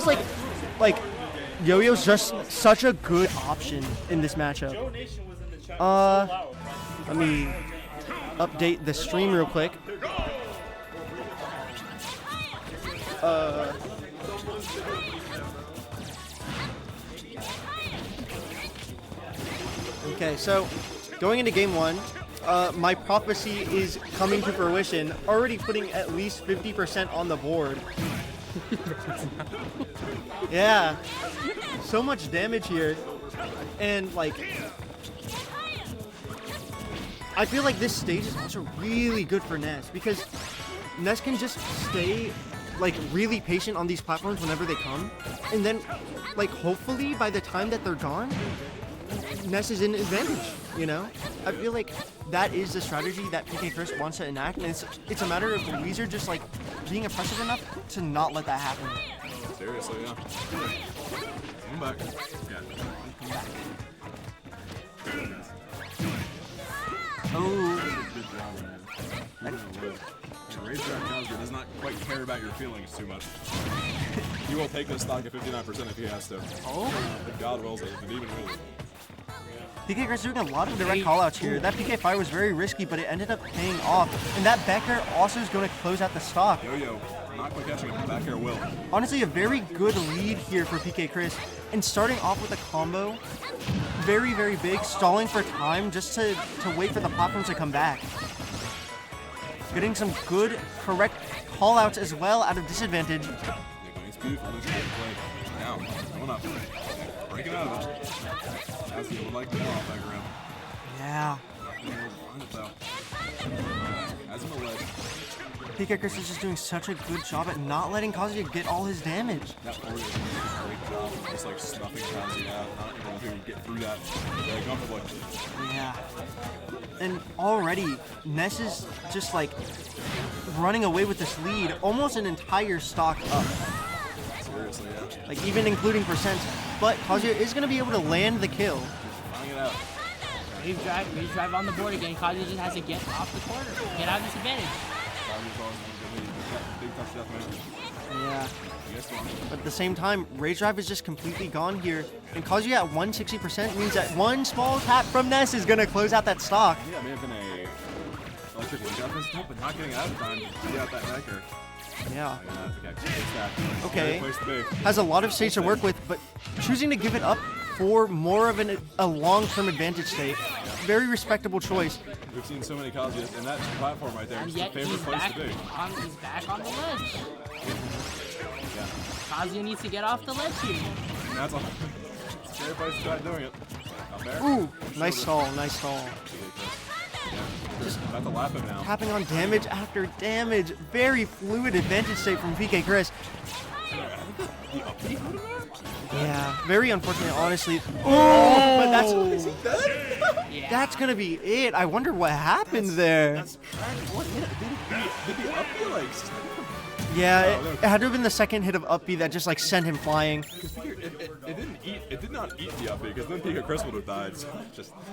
feels like Yo-Yo's just such a good option in this matchup. Let me update the stream real quick. Okay, so going into game one, my prophecy is coming to fruition, already putting at least 50% on the board. Yeah, so much damage here, and like, I feel like this stage is also really good for Ness because Ness can just stay like really patient on these platforms whenever they come, and then like hopefully by the time that they're gone, Ness is in advantage, you know? I feel like that is the strategy that PkChris wants to enact, and it's a matter of Wheezer just like being impressive enough to not let that happen. Seriously, yeah. Come back. Yeah. Come back. Oh. Good job, man. Raise Drive Kazuya does not quite care about your feelings too much. He will take this stock at 59% if he has to. Oh. If God wills it, if it even wills it. PkChris doing a lot of direct callouts here. That PK fire was very risky, but it ended up paying off. And that back air also is going to close out the stock. Yo-Yo, not quite catching him. Back air will. Honestly, a very good lead here for PkChris. And starting off with a combo, very, very big, stalling for time just to wait for the platforms to come back. Getting some good, correct callouts as well out of disadvantage. It's beautiful. This play. Down. Coming up. Breaking out of it. Kazuya would like to go off back around. Yeah. As him a ledge. PkChris is just doing such a good job at not letting Kazuya get all his damage. That forward is doing a great job. Just like stuffing Kazuya out, not able to get through that very comfortably. Yeah. And already, Ness is just like running away with this lead, almost an entire stock up. Seriously, yeah. Like even including percents. But Kazuya is going to be able to land the kill. Finding it out. Wave drive on the board again. Kazuya just has to get off the corner, get out of this advantage. Big tough stuff, man. Yeah. Yes, But at the same time, Rage Drive is just completely gone here. And Kazuya at 160% means that one small tap from Ness is going to close out that stock. Yeah, it may have been a electric wing out this but not getting out of time to get out that necker. Yeah. Okay. Has a lot of stage to work with, but choosing to give it up for more of a long-term advantage state. Very respectable choice. We've seen so many Kazuyas, and that platform right there And is the yet favorite he's place back to be. he's back on the ledge. Yeah. Kazuya needs to get off the ledge here. And that's a scary place to try doing it. Not fair. Ooh, nice stall, nice stall. Yeah. Just about to lap him now. Tapping on damage after damage. Very fluid advantage state from PkChris. Yeah, very unfortunate, honestly. Oh, but that's Is he dead? Yeah. that's gonna be it. I wonder what happened there. That's tragic. What hit? Did the up be like? Yeah, it had to have been the second hit of up B that just like sent him flying. It did not eat the up B because then PkChris would have died. So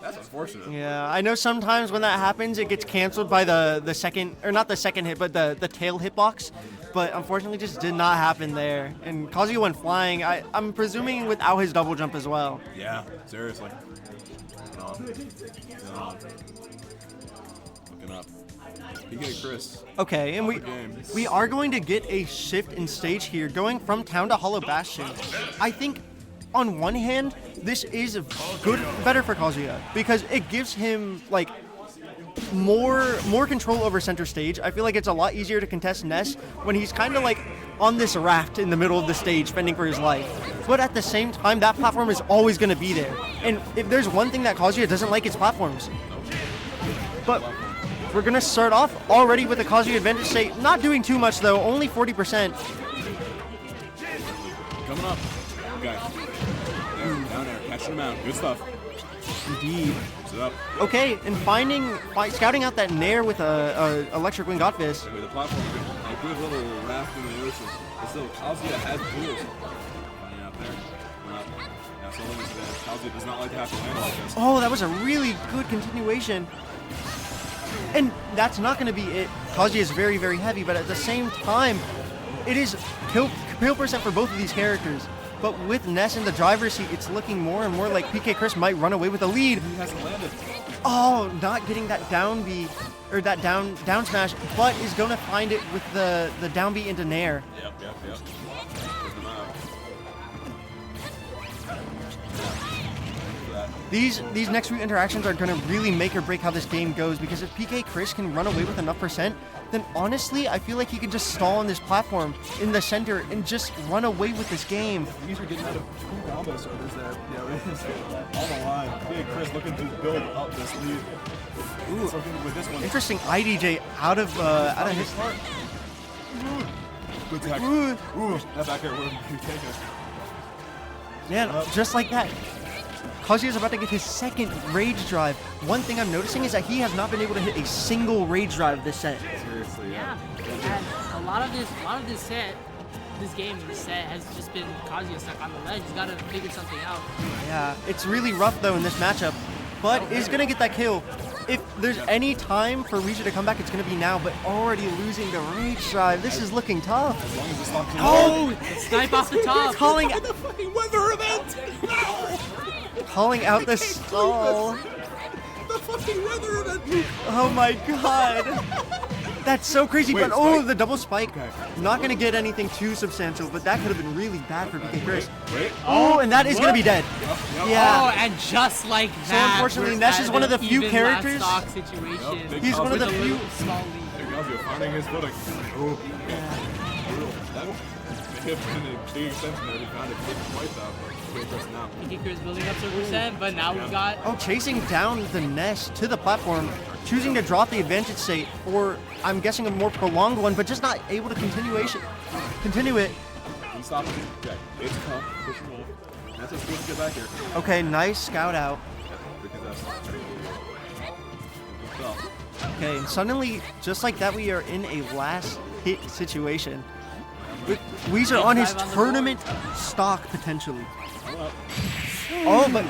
that's unfortunate. Yeah, I know sometimes when that happens, it gets canceled by the second, or not the second hit, but the tail hitbox. But unfortunately, just did not happen there. And Kazuya went flying. I'm presuming without his double jump as well. Yeah, seriously. Looking up. PkChris. Okay, and we are going to get a shift in stage here, going from Town to Hollow Bastion. I think, on one hand, this is better for Kazuya because it gives him like more control over center stage. I feel like it's a lot easier to contest Ness when he's kind of like on this raft in the middle of the stage, fending for his life. But at the same time, that platform is always going to be there. And if there's one thing that Kazuya doesn't like, it's platforms. But we're going to start off already with a Kazuya advantage state. Not doing too much, though. Only 40%. Coming up. Okay. There, down there. Catching him out. Good stuff. Indeed. Mix it up. Okay, and scouting out that Nair with a Electric Wing Got Fist. With the platform, a good little raft in the ocean. But still, Kazuya has tools. Flying out there. Now, so long as Kazuya does not like to have to land like this. Oh, that was a really good continuation. And that's not going to be it. Kazuya is very, very heavy, but at the same time, it is real percent for both of these characters. But with Ness in the driver's seat, it's looking more and more like PkChris might run away with the lead. He hasn't landed. Oh, not getting that down B, or that down smash, but is going to find it with the down B into Nair. Yep. These next few interactions are going to really make or break how this game goes, because if PkChris can run away with enough percent, then honestly, I feel like he can just stall on this platform in the center and just run away with this game. Wheezer getting out of two combo servers there. Yeah, it is on the line. PkChris looking to build up this lead. Ooh, So with this one. interesting IDJ out of his start. Good tech. Ooh. Ooh, that back air would have taken. Man, just like that. Kazuya is about to get his second rage drive. One thing I'm noticing is that he has not been able to hit a single rage drive this set. Seriously, Yeah, and a lot of this set, this game, this set has just been Kazuya stuck on the ledge. He's got to figure something out. Yeah, it's really rough though in this matchup, but is gonna get that kill. If there's any time for Wheezer to come back, it's gonna be now. But already losing the rage drive, this is looking tough. As long as it's not Oh, Snipe off the top. calling the fucking weather event! No! calling out the stall. The fucking weather event! Oh my god. That's so crazy, Wait, but oh, spike? the double spike. Okay. Not gonna get anything too substantial, but that could have been really bad for PkChris. Wait. Oh, and that is gonna be dead. Yep. Yeah. Oh, and just like that. unfortunately, we're Ness is at one of an the few even characters- last stock situation. Yep, big He's one of the With a few. little small lead. Kazuya finding his footing. Oh, that may have been a big extension there. He found it didn't quite though. PkChris now. PkChris building up to percent, but now we've got Oh, chasing down the Ness to the platform, choosing to drop the advantage state, or I'm guessing a more prolonged one, but just not able to continue it. He stopped it. Okay. It's tough. Push and roll. That's what's good to get back here. Okay, nice scout out. Because that's good stuff. Okay, and suddenly, just like that, we are in a last hit situation. With Wheezer on his drive on the tournament stock potentially. Hold up. Oh, but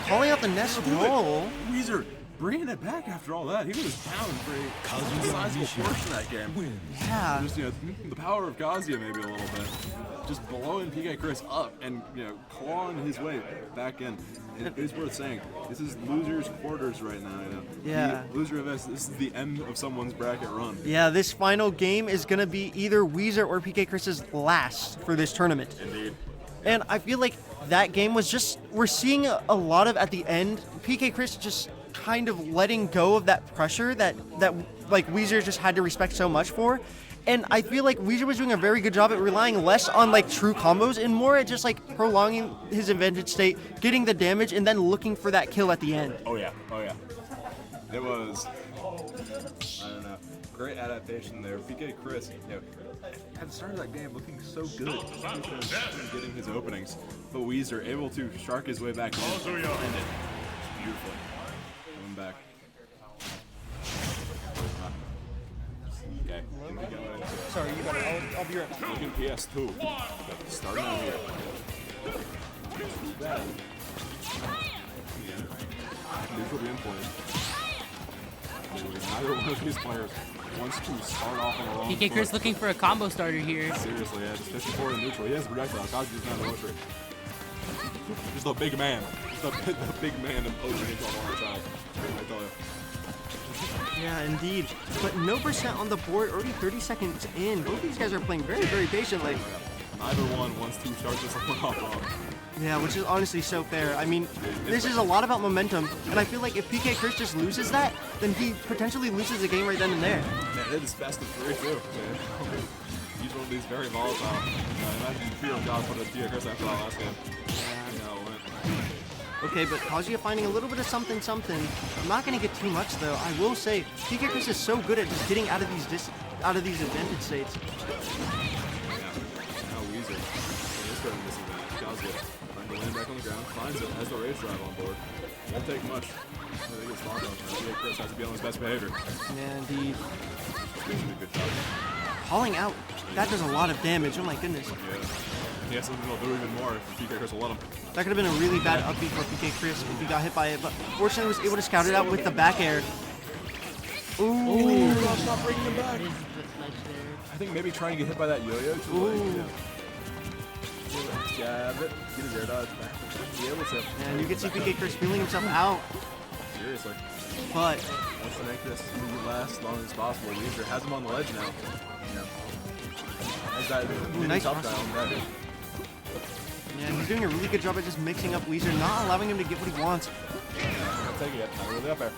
calling out the Ness roll. Wheezer bringing it back after all that. He was down for a sizable portion of that game. Yeah. Just, the power of Kazuya maybe a little bit. Just blowing PkChris up and, clawing his way back in. It is worth saying, this is loser's quarters right now. Yeah. The loser of this is the end of someone's bracket run. Yeah, this final game is going to be either Wheezer or PkChris's last for this tournament. Indeed. And I feel like that game was just, we're seeing a lot of, at the end, PkChris just kind of letting go of that pressure that like Wheezer just had to respect so much for. And I feel like Wheezer was doing a very good job at relying less on like true combos and more at just like prolonging his advantage state, getting the damage, and then looking for that kill at the end. Oh yeah. It was, I don't know, great adaptation there. PkChris, had started that game looking so good, getting his openings, but Wheezer able to shark his way back in and end it beautifully. Coming back. Okay. Sorry, you got it. I'll be right back. Looking PS2. Starting over here. Bad. Neutral being played. Neither one of these players wants to start off on the wrong PkChris foot. looking for a combo starter here. Seriously, yeah, just 54 in neutral. He has a projectile. Kazuya's not a motor. Just a big man. Just the big man imposing himself on our side. I tell you. Yeah, indeed. But no percent on the board, already 30 seconds in. Both these guys are playing very, very patiently. Neither one wants to start this one off wrong. Yeah, which is honestly so fair. I mean, this is a lot about momentum, and I feel like if PkChris just loses that, then he potentially loses the game right then and there. Man, it is best of three, too. Man. Each one of these very volatile. Imagine the trio of God put a PkChris after that last game. Okay, but Kazuya finding a little bit of something. I'm not going to get too much, though. I will say, PkChris is so good at just getting out of these advantage states. Now Wheezer is starting this advantage. Kazuya trying to land back on the ground, finds it, has the rage drive on board. Won't take much. I think it's locked on. PkChris has to be on his best behavior. Yeah, indeed. He's doing a good job. Calling out, that does a lot of damage. Oh my goodness. Yeah. He has something he'll do even more if PkChris will let him. That could have been a really bad upbeat for PkChris if he got hit by it, but fortunately was able to scout it out with the back air. Ooh. Not bringing him back. What is the ledge there? I think maybe trying to get hit by that yo-yo too late. Yeah. Jab it, get his air dodge back. Be able to. And you can see PkChris feeling himself out, Seriously. but Wants to make this move last as long as possible. Wheezer has him on the ledge now. You know. Has that nice top cross. down there. yeah, he's doing a really good job at just mixing up Wheezer, not allowing him to get what he wants. Not taking it. Not really up there.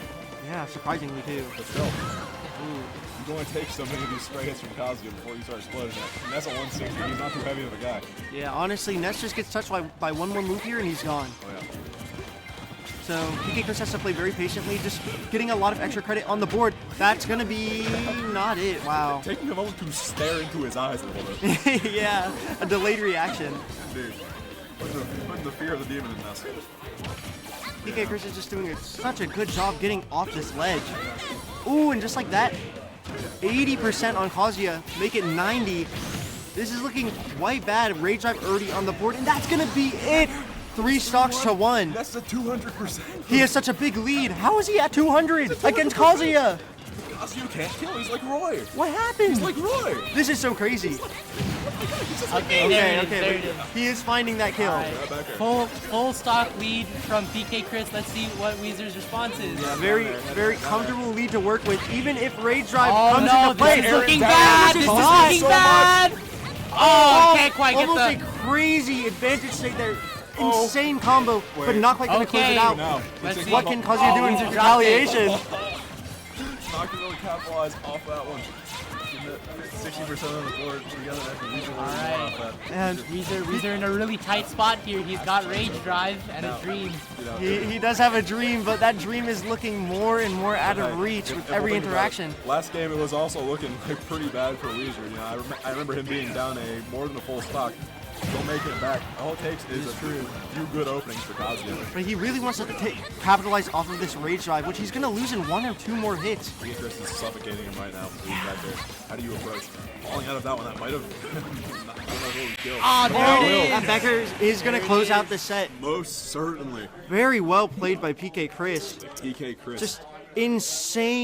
Yeah, surprisingly too. But still. You can only take so many of these stray hits from Kazuya before you start exploding it. And that's a 160. He's not too heavy of a guy. Yeah, honestly, Ness just gets touched by one more move here and he's gone. Oh yeah. So PkChris has to play very patiently, just getting a lot of extra credit on the board. That's gonna be not it. Wow. Taking a moment to stare into his eyes a little bit. Yeah, a delayed reaction. Dude. Putting the fear of the demon in us. PkChris is just doing such a good job getting off this ledge. Ooh, and just like that, 80% on Kazuya, make it 90. This is looking quite bad. Rage Drive already on the board, and that's gonna be it. 3 stocks to 1. That's a 200%. He has such a big lead. How is he at 200 against Kazuya? Kazuya can't kill. He's like Roy. What happened? He's like Roy. This is so crazy. Okay, there it Okay, is. he is finding that kill. All right. Full stock lead from PkChris. Let's see what Wheezer's response is. Yeah, very comfortable lead to work with, even if Rage Drive Oh comes no, into play. this is looking This bad. is This is hot. looking bad. Oh, can't quite get almost the. a crazy advantage state there. Insane combo, but not quite going to close Okay. it out. No. Let's see. What can Kazuya do in Wheezer dropped it. retaliation? Not gonna really capitalize off that one. 60% on the board together. Alright. And Wheezer in a really tight spot here. He's got Rage Drive and a Dream. he does have a dream, but that dream is looking more and more out of reach with every interaction. Last game, it was also looking like pretty bad for Wheezer. You know, I remember him being down more than a full stock. Still making it back. All it takes is a few good openings for Kazuya. But he really wants to capitalize off of this Rage Drive, which he's going to lose in 1 or 2 more hits. PkChris is suffocating him right now. He's back there. How do you approach? Falling out of that one, that might have. I don't know who would kill. Ah, there it is. And Becker is going to close out the set. Most certainly. Very well played by PkChris. PkChris. Just insane.